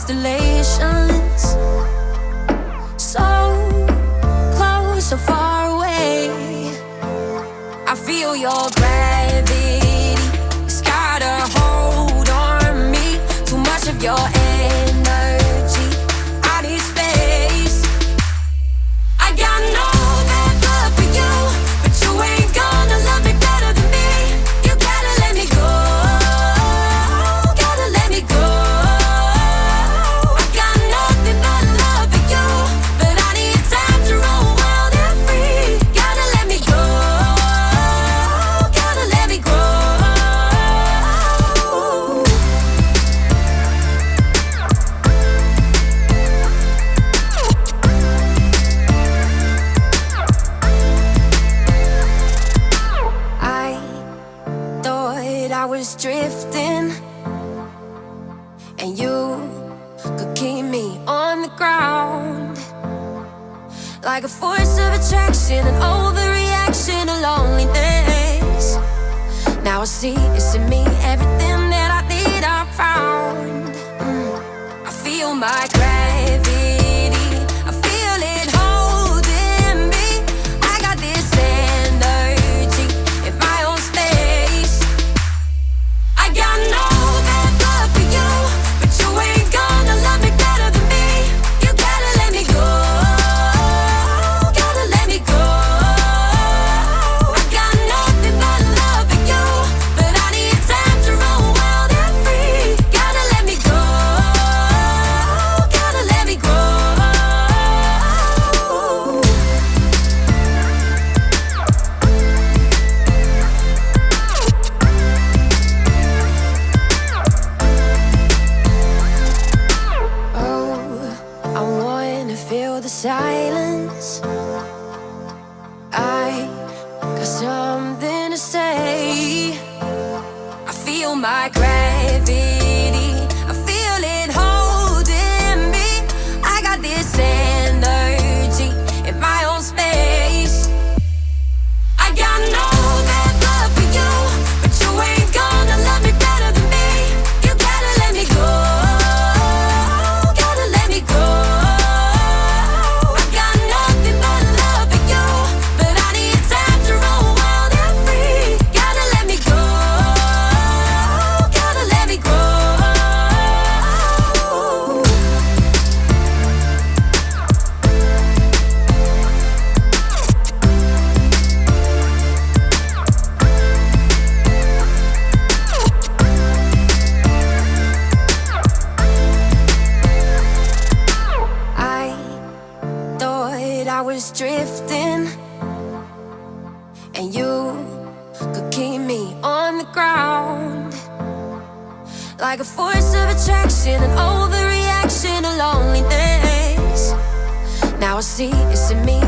constellations. So close, so far away. I feel your gravity. It's got a hold on me. Too much of your energy. I need space. I got no bad blood for you, but you ain't gonna love me better than me. You gotta let me go. Gotta let me go. I got nothing but love for you, but I need time to run wild and free. Gotta let me go. Gotta let me go. I thought I was drifting, and you could keep me on the ground. Like a force of attraction, an overreaction of loneliness. Now I see it's in me, everything that I need I found. I feel my gravity, I feel it holding me. I got this energy in my own space. I got no bad blood for you, but you ain't gonna love me better than me. You gotta let me go. Gotta let me go. I got nothing but love for you, but I need time to run wild and free. Gotta let me go. Gotta let me go. Oh, I wanna feel the silence. I got something to say. I feel my gravity, I feel it holding me. I got this energy in my own space. I got no bad blood for you, but you ain't gonna love me better than me. You gotta let me go. Gotta let me go. I got nothing but love for you, but I need time to run wild and free. Gotta let me go. Gotta let me go. I thought I was drifting, and you could keep me on the ground. Like a force of attraction, an overreaction of loneliness. Now I see it's in me,